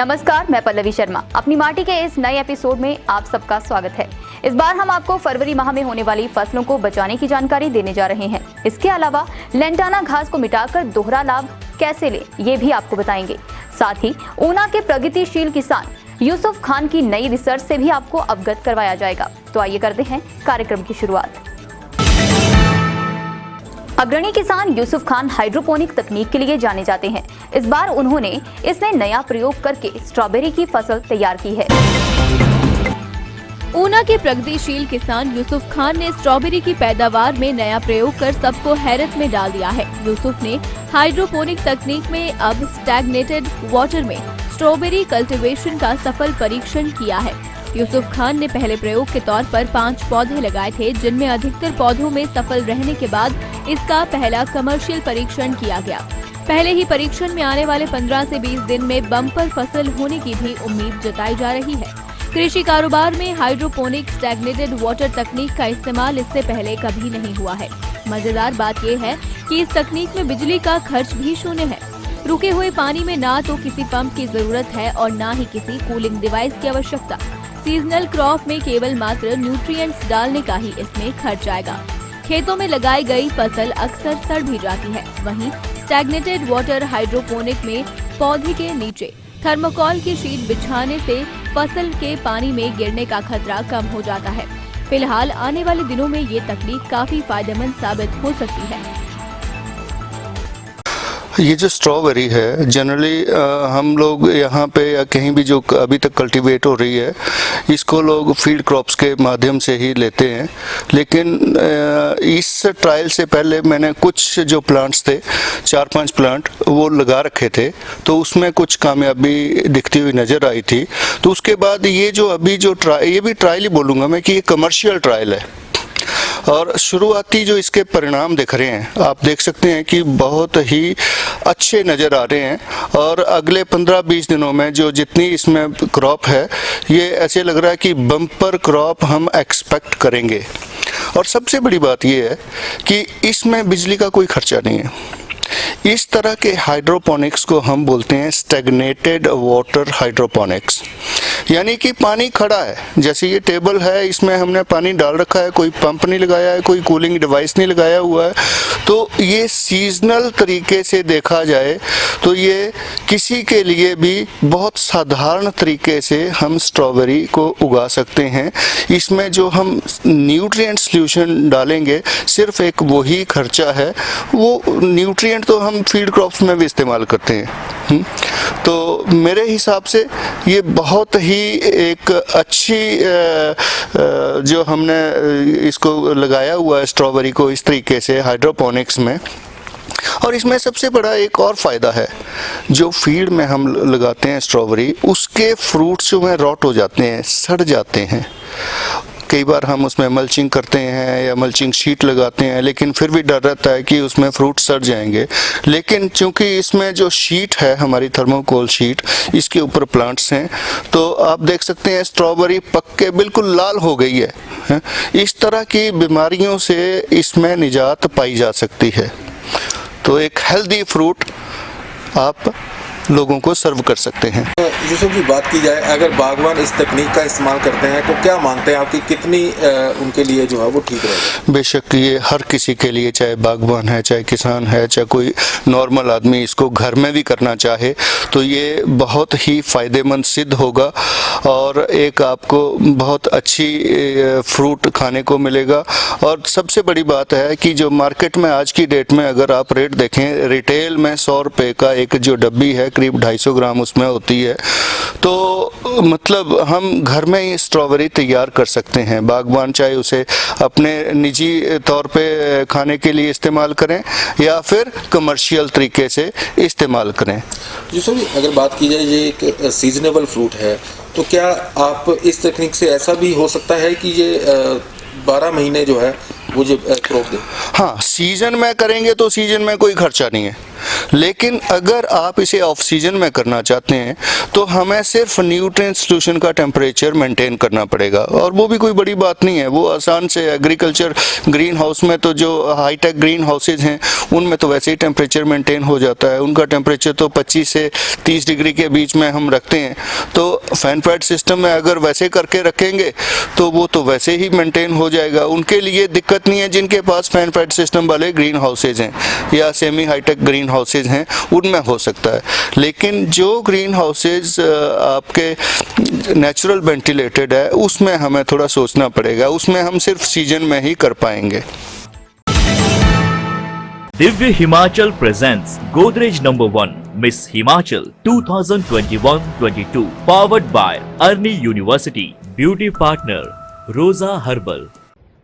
नमस्कार, मैं पल्लवी शर्मा। अपनी माटी के इस नए एपिसोड में आप सबका स्वागत है। इस बार हम आपको फरवरी माह में होने वाली फसलों को बचाने की जानकारी देने जा रहे हैं। इसके अलावा लेंटाना घास को मिटाकर दोहरा लाभ कैसे ले, ये भी आपको बताएंगे। साथ ही ऊना के प्रगतिशील किसान यूसुफ खान की नई रिसर्च से भी आपको अवगत करवाया जाएगा। तो आइए करते हैं कार्यक्रम की शुरुआत। अग्रणी किसान यूसुफ खान हाइड्रोपोनिक तकनीक के लिए जाने जाते हैं। इस बार उन्होंने इसमें नया प्रयोग करके स्ट्रॉबेरी की फसल तैयार की है। ऊना के प्रगतिशील किसान यूसुफ खान ने स्ट्रॉबेरी की पैदावार में नया प्रयोग कर सबको हैरत में डाल दिया है। यूसुफ ने हाइड्रोपोनिक तकनीक में अब स्टैग्नेटेड वाटर में स्ट्रॉबेरी कल्टीवेशन का सफल परीक्षण किया है। यूसुफ खान ने पहले प्रयोग के तौर पर 5 पौधे लगाए थे, जिनमें अधिकतर पौधों में सफल रहने के बाद इसका पहला कमर्शियल परीक्षण किया गया। पहले ही परीक्षण में आने वाले 15 से 20 दिन में बम्पर फसल होने की भी उम्मीद जताई जा रही है। कृषि कारोबार में हाइड्रोपोनिक स्टैग्नेटेड वाटर तकनीक का इस्तेमाल इससे पहले कभी नहीं हुआ है। मजेदार बात यह है कि इस तकनीक में बिजली का खर्च भी शून्य है। रुके हुए पानी में ना तो किसी पंप की जरूरत है और ना ही किसी कूलिंग डिवाइस की आवश्यकता। सीजनल क्रॉप में केवल मात्र न्यूट्रिएंट्स डालने का ही इसमें खर्च आएगा। खेतों में लगाई गई फसल अक्सर सड़ भी जाती है। वहीं स्टैग्नेटेड वाटर हाइड्रोपोनिक में पौधे के नीचे थर्मोकोल की शीट बिछाने से फसल के पानी में गिरने का खतरा कम हो जाता है। फिलहाल आने वाले दिनों में ये तकनीक काफी फायदेमंद साबित हो सकती है। ये जो स्ट्रॉबेरी है जनरली हम लोग यहाँ पे या कहीं भी जो अभी तक कल्टीवेट हो रही है, इसको लोग फील्ड क्रॉप्स के माध्यम से ही लेते हैं। लेकिन इस ट्रायल से पहले मैंने कुछ जो प्लांट्स थे, 4-5 प्लांट वो लगा रखे थे, तो उसमें कुछ कामयाबी दिखती हुई नज़र आई थी। तो उसके बाद ये जो अभी जो ये भी ट्रायल ही बोलूँगा मैं कि ये कमर्शियल ट्रायल है। और शुरुआती जो इसके परिणाम दिख रहे हैं, आप देख सकते हैं कि बहुत ही अच्छे नज़र आ रहे हैं। और अगले 15-20 दिनों में जो जितनी इसमें क्रॉप है, ये ऐसे लग रहा है कि बम्पर क्रॉप हम एक्सपेक्ट करेंगे। और सबसे बड़ी बात ये है कि इसमें बिजली का कोई खर्चा नहीं है। इस तरह के हाइड्रोपोनिक्स को हम बोलते हैं स्टैग्नेटेड वाटर हाइड्रोपोनिक्स, यानी कि पानी खड़ा है। जैसे ये टेबल है, इसमें हमने पानी डाल रखा है, कोई पंप नहीं लगाया है, कोई कूलिंग डिवाइस नहीं लगाया हुआ है। तो ये सीजनल तरीके से देखा जाए तो ये किसी के लिए भी बहुत साधारण तरीके से हम स्ट्रॉबेरी को उगा सकते हैं। इसमें जो हम न्यूट्रिएंट सॉल्यूशन डालेंगे, सिर्फ एक वही खर्चा है। वो न्यूट्रिएंट तो हम फील्ड क्रॉप्स में भी इस्तेमाल करते हैं। तो मेरे हिसाब से ये बहुत ही एक अच्छी जो हमने इसको लगाया हुआ है स्ट्रॉबेरी को इस तरीके से हाइड्रोपोनिक्स में। और इसमें सबसे बड़ा एक और फ़ायदा है, जो फील्ड में हम लगाते हैं स्ट्रॉबेरी, उसके फ्रूट्स जो हैं रॉट हो जाते हैं, सड़ जाते हैं। कई बार हम उसमें मल्चिंग करते हैं या मल्चिंग शीट लगाते हैं, लेकिन फिर भी डर रहता है कि उसमें फ्रूट सड़ जाएंगे। लेकिन चूंकि इसमें जो शीट है हमारी थर्मोकोल शीट, इसके ऊपर प्लांट्स हैं, तो आप देख सकते हैं स्ट्रॉबेरी पक के बिल्कुल लाल हो गई है। इस तरह की बीमारियों से इसमें निजात पाई जा सकती है। तो एक हेल्दी फ्रूट आप लोगों को सर्व कर सकते हैं। यूसुफ की बात की जाए, अगर बागवान इस तकनीक का इस्तेमाल करते हैं तो क्या मानते हैं आपकी कितनी उनके लिए जो है वो ठीक रहेगा? बेशक ये हर किसी के लिए, चाहे बागवान है, चाहे किसान है, चाहे कोई नॉर्मल आदमी इसको घर में भी करना चाहे, तो ये बहुत ही फ़ायदेमंद सिद्ध होगा। और एक आपको बहुत अच्छी फ्रूट खाने को मिलेगा। और सबसे बड़ी बात है कि जो मार्केट में आज की डेट में अगर आप रेट देखें, रिटेल में 100 रुपये का एक जो डब्बी है, करीब 250 ग्राम उसमें होती है। तो मतलब हम घर में ही स्ट्रॉबेरी तैयार कर सकते हैं। बागवान चाहे उसे अपने निजी तौर पे खाने के लिए इस्तेमाल करें या फिर कमर्शियल तरीके से इस्तेमाल करें। यूसुफ, अगर बात की जाए, ये एक सीजनेबल फ्रूट है, तो क्या आप इस तकनीक से ऐसा भी हो सकता है कि ये 12 महीने जो है वो जो क्रॉप दे? हाँ, सीजन में करेंगे तो सीजन में कोई खर्चा नहीं है। लेकिन अगर आप इसे ऑफ सीजन में करना चाहते हैं तो हमें सिर्फ न्यूट्रिएंट सॉल्यूशन का टेम्परेचर मेंटेन करना पड़ेगा, और वो भी कोई बड़ी बात नहीं है। वो आसान से एग्रीकल्चर ग्रीन हाउस में तो जो हाईटेक ग्रीन हाउसेज हैं उनमें तो वैसे ही टेम्परेचर मेंटेन हो जाता है। उनका टेम्परेचर तो 25 से 30 डिग्री के बीच में हम रखते हैं। तो फैन पैड सिस्टम में अगर वैसे करके रखेंगे तो वो तो वैसे ही मेंटेन हो जाएगा। उनके लिए दिक्कत नहीं है जिनके पास फैन पैड सिस्टम वाले ग्रीन हाउसेज हैं या सेमी हाईटेक ग्रीन हाउसेज हैं, उनमें हो सकता है। लेकिन जो ग्रीन हाउसेज आपके नेचुरल वेंटिलेटेड है उसमें हमें थोड़ा सोचना पड़ेगा, उसमें हम सिर्फ सीजन में ही कर पाएंगे। Divya Himachal presents Godrej No. 1 Miss Himachal 2021-22 powered by Arni University. Beauty partner Rosa Herbal.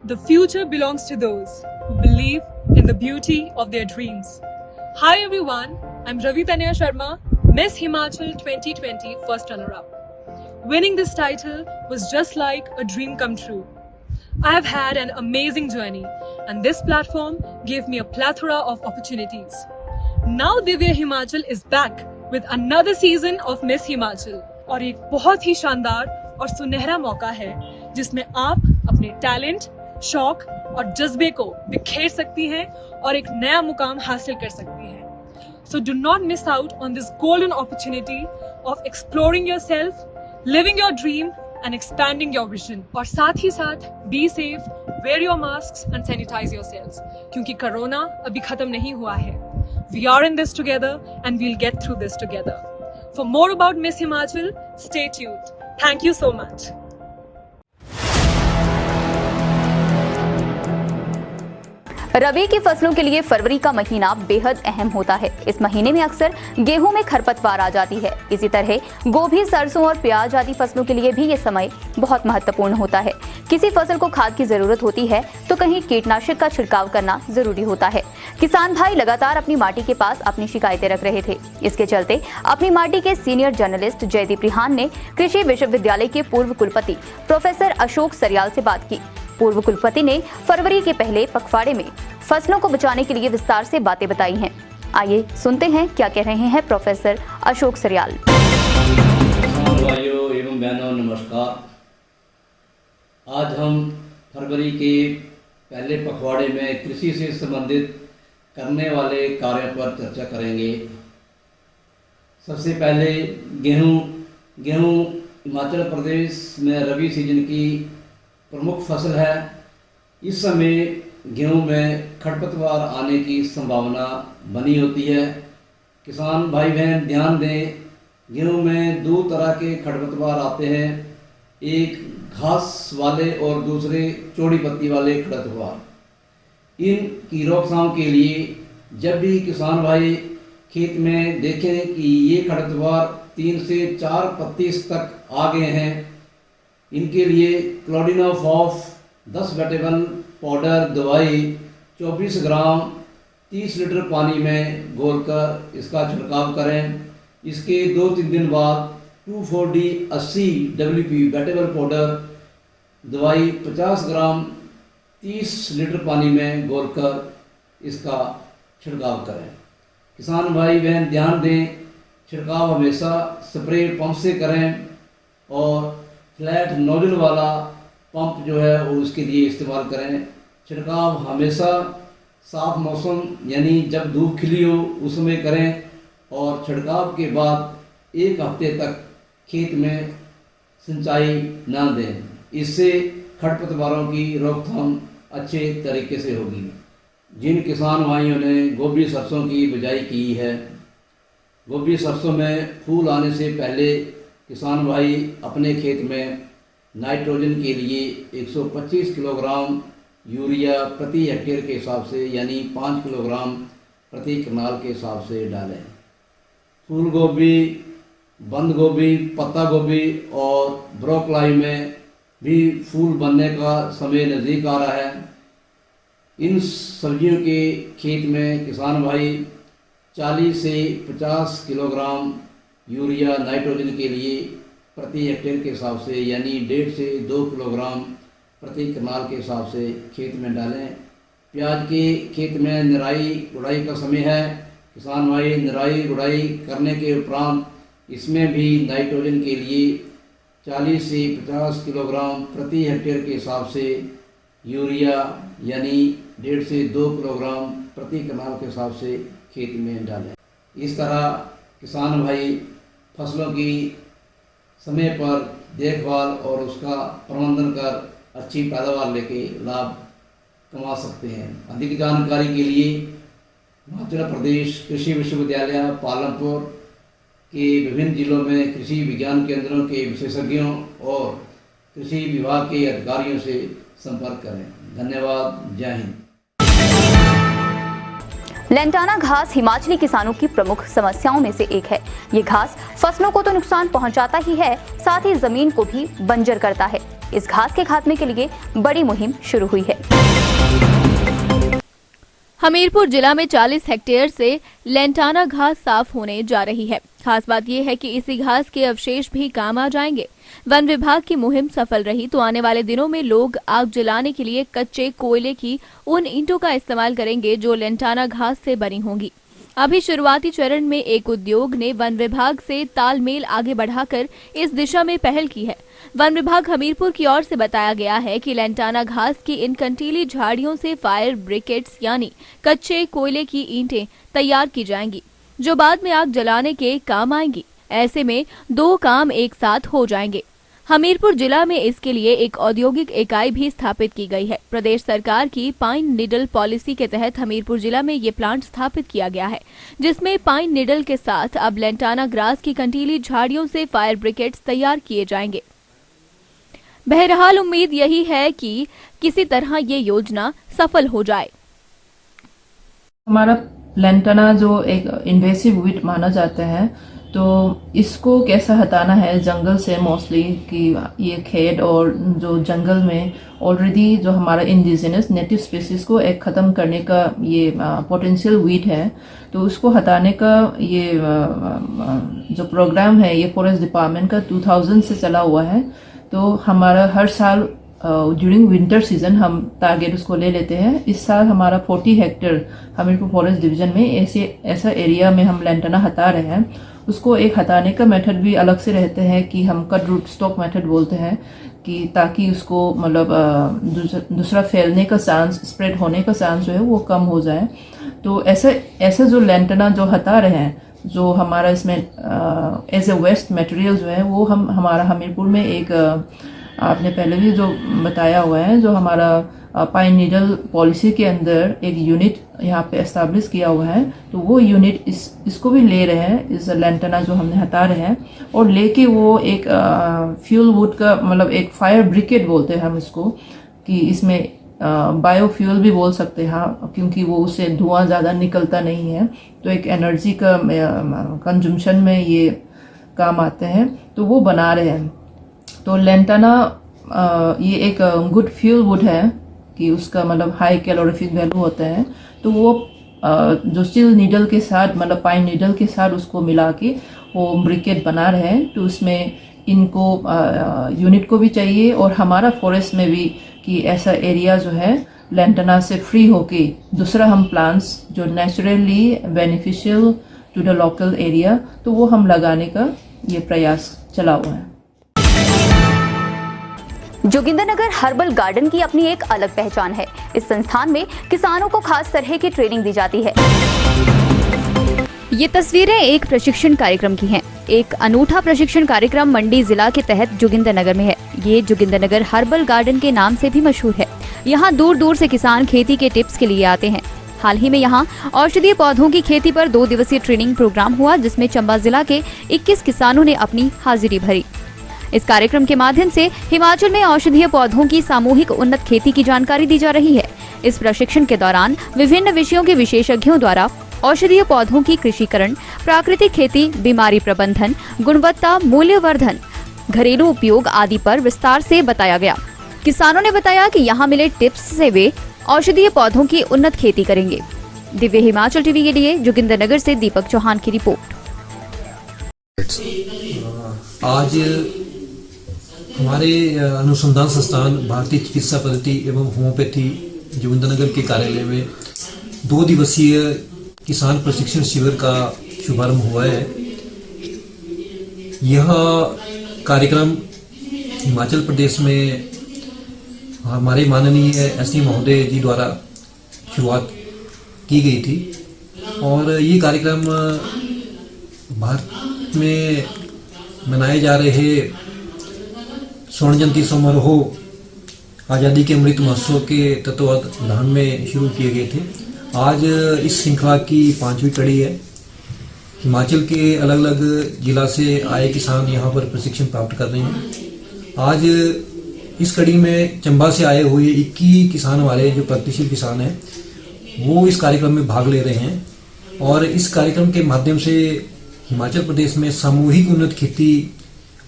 The future belongs to those who believe in the beauty of their dreams. Hi everyone, I'm Ravi Tanya Sharma, Miss Himachal 2020 first runner-up. Winning this title was just like a dream come true. I have had an amazing journey and this platform gave me a plethora of opportunities. Now Divya Himachal is back with another season of Miss Himachal और एक बहुत ही शानदार और सुनहरा मौका है जिसमें आप अपने टैलेंट, शौक और जज्बे को बिखेर सकती हैं और एक नया मुकाम हासिल कर सकती हैं। So do not miss out on this golden opportunity of exploring yourself, living your dream and expanding your vision. और साथ ही साथ be safe, wear your masks and sanitize yourselves क्योंकि कोरोना अभी खत्म नहीं हुआ है। We are in this together and we'll get through this together. For more about Miss Himachal, stay tuned. Thank you so much. रबी की फसलों के लिए फरवरी का महीना बेहद अहम होता है। इस महीने में अक्सर गेहूं में खरपतवार आ जाती है। इसी तरह गोभी, सरसों और प्याज आदि फसलों के लिए भी ये समय बहुत महत्वपूर्ण होता है। किसी फसल को खाद की जरूरत होती है तो कहीं कीटनाशक का छिड़काव करना जरूरी होता है। किसान भाई लगातार अपनी माटी के पास अपनी शिकायतें रख रहे थे। इसके चलते अपनी माटी के सीनियर जर्नलिस्ट जयदीप रिहान ने कृषि विश्वविद्यालय के पूर्व कुलपति प्रोफेसर अशोक सरियाल से बात की। पूर्व कुलपति ने फरवरी के पहले पखवाड़े में फसलों को बचाने के लिए विस्तार से बातें बताई हैं। आइए सुनते हैं क्या कह रहे हैं प्रोफेसर अशोक सरियाल। भाइयों एवं बहनों नमस्कार। आज हम फरवरी के पहले पखवाड़े में कृषि से संबंधित करने वाले कार्यों पर चर्चा करेंगे। सबसे पहले गेहूं हिमाचल प्रदेश में रबी सीजन की प्रमुख फसल है। इस समय गेहूं में खरपतवार आने की संभावना बनी होती है। किसान भाई बहन ध्यान दें, गेहूं में दो तरह के खरपतवार आते हैं, एक घास वाले और दूसरे चौड़ी पत्ती वाले खरपतवार। इनकी रोकथाम के लिए जब भी किसान भाई खेत में देखें कि ये खरपतवार 3 से 4 पत्ती तक आ गए हैं, इनके लिए क्लोडिनोफॉस 10 वेटेबल पाउडर दवाई 24 ग्राम 30 लीटर पानी में घोलकर इसका छिड़काव करें। इसके 2-3 दिन बाद 2,4-D 80 WP वेटेबल पाउडर दवाई 50 ग्राम 30 लीटर पानी में घोलकर इसका छिड़काव करें। किसान भाई बहन ध्यान दें, छिड़काव हमेशा स्प्रे पंप से करें और फ्लैट नोजल वाला पंप जो है वो उसके लिए इस्तेमाल करें। छिड़काव हमेशा साफ मौसम यानी जब धूप खिली हो उस समय करें और छिड़काव के बाद 1 हफ्ते तक खेत में सिंचाई ना दें। इससे खरपतवारों की रोकथाम अच्छे तरीके से होगी। जिन किसान भाइयों ने गोभी सरसों की बिजाई की है, गोभी सरसों में फूल आने से पहले किसान भाई अपने खेत में नाइट्रोजन के लिए 125 किलोग्राम यूरिया प्रति हेक्टेयर के हिसाब से यानी 5 किलोग्राम प्रति कनाल के हिसाब से डालें। फूल गोभी, बंद गोभी, पत्ता गोभी और ब्रोकलाई में भी फूल बनने का समय नज़दीक आ रहा है। इन सब्जियों के खेत में किसान भाई 40 से 50 किलोग्राम यूरिया नाइट्रोजन के लिए प्रति हेक्टेयर के हिसाब से यानी 1.5 से 2 किलोग्राम प्रति कनाल के हिसाब से खेत में डालें। प्याज के खेत में निराई गुड़ाई का समय है। किसान भाई निराई गुड़ाई करने के उपरांत इसमें भी नाइट्रोजन के लिए 40 से 50 किलोग्राम प्रति हेक्टेयर के हिसाब से यूरिया यानी 1.5 से 2 किलोग्राम प्रति कनाल के हिसाब से खेत में डालें। इस तरह किसान भाई फसलों की समय पर देखभाल और उसका प्रबंधन कर अच्छी पैदावार लेके लाभ कमा सकते हैं। अधिक जानकारी के लिए हिमाचल प्रदेश कृषि विश्वविद्यालय पालमपुर के विभिन्न जिलों में कृषि विज्ञान केंद्रों के विशेषज्ञों और कृषि विभाग के अधिकारियों से संपर्क करें। धन्यवाद। जय हिंद। लेंटाना घास हिमाचली किसानों की प्रमुख समस्याओं में से एक है। ये घास फसलों को तो नुकसान पहुंचाता ही है, साथ ही जमीन को भी बंजर करता है। इस घास के खात्मे के लिए बड़ी मुहिम शुरू हुई है। हमीरपुर जिला में 40 हेक्टेयर से लेंटाना घास साफ होने जा रही है। खास बात यह है कि इसी घास के अवशेष भी काम आ जाएंगे। वन विभाग की मुहिम सफल रही तो आने वाले दिनों में लोग आग जलाने के लिए कच्चे कोयले की उन ईंटों का इस्तेमाल करेंगे जो लेंटाना घास से बनी होंगी। अभी शुरुआती चरण में एक उद्योग ने वन विभाग से तालमेल आगे बढ़ाकर इस दिशा में पहल की है। वन विभाग हमीरपुर की ओर से बताया गया है कि लेंटाना घास की इन कंटीली झाड़ियों से फायर ब्रिकेट्स यानी कच्चे कोयले की ईंटें तैयार की जाएंगी जो बाद में आग जलाने के काम आएंगी। ऐसे में 2 काम एक साथ हो जाएंगे। हमीरपुर जिला में इसके लिए एक औद्योगिक इकाई भी स्थापित की गई है। प्रदेश सरकार की पाइन निडल पॉलिसी के तहत हमीरपुर जिला में ये प्लांट स्थापित किया गया है, जिसमें पाइन निडल के साथ अब लेंटाना ग्रास की कंटीली झाड़ियों से फायर ब्रिकेट्स तैयार किए जाएंगे। बहरहाल उम्मीद यही है कि किसी तरह ये योजना सफल हो जाए। हमारा लेंटाना जो एक इन्वेसिव वीड माना जाता है, तो इसको कैसा हटाना है जंगल से मोस्टली कि ये खेत और जो जंगल में ऑलरेडी जो हमारा इंडिजिनस नेटिव स्पीसीज को एक ख़त्म करने का ये पोटेंशियल वीड है, तो उसको हटाने का ये जो प्रोग्राम है ये फॉरेस्ट डिपार्टमेंट का 2000 से चला हुआ है। तो हमारा हर साल ड्यूरिंग विंटर सीजन हम टारगेट उसको ले लेते हैं। इस साल हमारा 40 हेक्टेयर हमीरपुर फॉरेस्ट डिवीजन में ऐसा एरिया में हम लेंटाना हटा रहे हैं। उसको एक हटाने का मेथड भी अलग से रहते हैं कि हम कट रूट स्टॉक मेथड बोलते हैं, कि ताकि उसको मतलब दूसरा फैलने का चांस, स्प्रेड होने का चांस जो है वो कम हो जाए। तो ऐसे जो लेंटाना जो हटा रहे हैं, जो हमारा इसमें एज ए वेस्ट मटेरियल जो है वो हमारा हमीरपुर में एक आपने पहले भी जो बताया हुआ है, जो हमारा पाइन नीडल पॉलिसी के अंदर एक यूनिट यहाँ पे एस्टैब्लिश किया हुआ है। तो वो यूनिट इसको भी ले रहे हैं, इस लेंटाना जो हमने हटा रहे हैं, और लेके वो एक फ्यूल वुड का मतलब एक फायर ब्रिकेट बोलते हैं हम इसको, कि इसमें बायोफ्यूल भी बोल सकते हैं हाँ, क्योंकि वो उससे धुआं ज़्यादा निकलता नहीं है, तो एक एनर्जी का कंजम्पशन में ये काम आते हैं। तो वो बना रहे हैं। तो लेंटाना ये एक गुड फ्यूल वुड है कि उसका मतलब हाई कैलोरीफिक वैल्यू होता है। तो वो जो स्टील नीडल के साथ मतलब पाइन नीडल के साथ उसको मिला के वो ब्रिकेट बना रहे हैं। तो उसमें इनको यूनिट को भी चाहिए और हमारा फॉरेस्ट में भी कि ऐसा एरिया जो है लेंटाना से फ्री होके दूसरा हम प्लांट्स जो naturally beneficial to the local area, तो वो हम लगाने का ये प्रयास चला हुआ है। जोगिंदरनगर हर्बल गार्डन की अपनी एक अलग पहचान है। इस संस्थान में किसानों को खास तरह की ट्रेनिंग दी जाती है। ये तस्वीरें एक प्रशिक्षण कार्यक्रम की हैं। एक अनूठा प्रशिक्षण कार्यक्रम मंडी जिला के तहत जोगिंदरनगर में है। ये जोगिंदरनगर हर्बल गार्डन के नाम से भी मशहूर है। यहाँ दूर दूर से किसान खेती के टिप्स के लिए आते हैं। हाल ही में यहाँ औषधीय पौधों की खेती पर 2 दिवसीय ट्रेनिंग प्रोग्राम हुआ, जिसमें चंबा जिला के 21 किसानों ने अपनी हाजिरी भरी। इस कार्यक्रम के माध्यम से हिमाचल में औषधीय पौधों की सामूहिक उन्नत खेती की जानकारी दी जा रही है। इस प्रशिक्षण के दौरान विभिन्न विषयों के विशेषज्ञों द्वारा औषधीय पौधों की कृषिकरण, प्राकृतिक खेती, बीमारी प्रबंधन, गुणवत्ता, मूल्यवर्धन, घरेलू उपयोग आदि पर विस्तार से बताया गया। किसानों ने बताया कि यहाँ मिले टिप्स से वे औषधीय पौधों की उन्नत खेती करेंगे। दिव्य हिमाचल टीवी के लिए जोगिंदरनगर से दीपक चौहान की रिपोर्ट। आज हमारे अनुसंधान संस्थान भारतीय चिकित्सा पद्धति एवं होम्योपैथी जोगिंदरनगर के कार्यालय में 2 दिवसीय किसान प्रशिक्षण शिविर का शुभारंभ हुआ है। यह कार्यक्रम हिमाचल प्रदेश में हमारे माननीय एसडी महोदय जी द्वारा शुरुआत की गई थी और ये कार्यक्रम भारत में मनाए जा रहे स्वर्ण जयंती समारोह आज़ादी के अमृत महोत्सव के तत्वावधान में शुरू किए गए थे। आज इस श्रृंखला की 5वीं कड़ी है। हिमाचल के अलग अलग जिला से आए किसान यहाँ पर प्रशिक्षण प्राप्त कर रहे हैं। आज इस कड़ी में चंबा से आए हुए 21 किसान हमारे जो प्रगतिशील किसान हैं वो इस कार्यक्रम में भाग ले रहे हैं और इस कार्यक्रम के माध्यम से हिमाचल प्रदेश में सामूहिक उन्नत खेती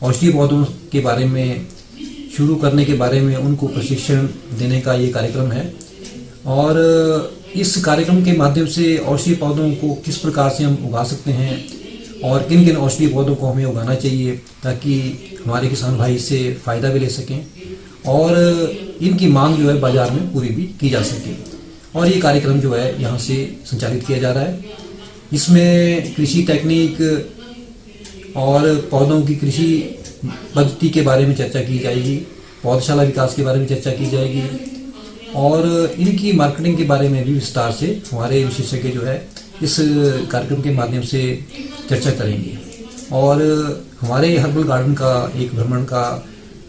औषधीय पौधों के बारे में शुरू करने के बारे में उनको प्रशिक्षण देने का ये कार्यक्रम है। और इस कार्यक्रम के माध्यम से औषधीय पौधों को किस प्रकार से हम उगा सकते हैं और किन किन औषधीय पौधों को हमें उगाना चाहिए ताकि हमारे किसान भाई इससे फ़ायदा भी ले सकें और इनकी मांग जो है बाज़ार में पूरी भी की जा सके। और ये कार्यक्रम जो है यहाँ से संचालित किया जा रहा है। इसमें कृषि टेक्निक और पौधों की कृषि पद्धति के बारे में चर्चा की जाएगी, पौधशाला विकास के बारे में चर्चा की जाएगी और इनकी मार्केटिंग के बारे में भी विस्तार से हमारे विशेषज्ञ जो है इस कार्यक्रम के माध्यम से चर्चा करेंगे। और हमारे हर्बल गार्डन का एक भ्रमण का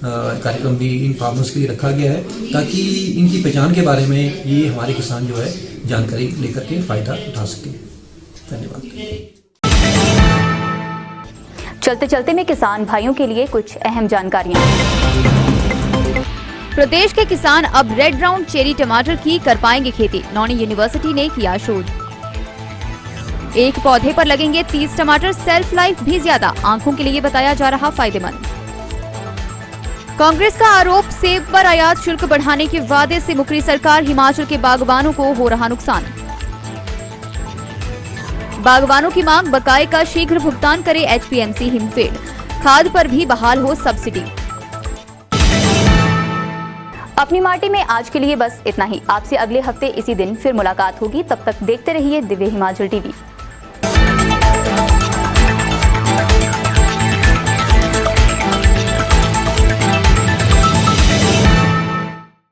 कार्यक्रम भी इन फार्मर्स के लिए रखा गया है ताकि इनकी पहचान के बारे में ये हमारे किसान जो है जानकारी लेकर के फ़ायदा उठा सके। धन्यवाद। चलते चलते में किसान भाइयों के लिए कुछ अहम जानकारियां। प्रदेश के किसान अब रेड ब्राउन चेरी टमाटर की कर पाएंगे खेती, नौणी यूनिवर्सिटी ने किया शोध। एक पौधे पर लगेंगे 30 टमाटर, सेल्फ लाइफ भी ज्यादा, आंखों के लिए बताया जा रहा फायदेमंद। कांग्रेस का आरोप, सेब पर आयात शुल्क बढ़ाने के वादे से मुकरी सरकार, हिमाचल के बागबानों को हो रहा नुकसान। बागबानों की मांग, बकाये का शीघ्र भुगतान करे एचपीएमसी हिमफेड, खाद पर भी बहाल हो सब्सिडी। अपनी माटी में आज के लिए बस इतना ही। आपसे अगले हफ्ते इसी दिन फिर मुलाकात होगी। तब तक देखते रहिए दिव्य हिमाचल टीवी।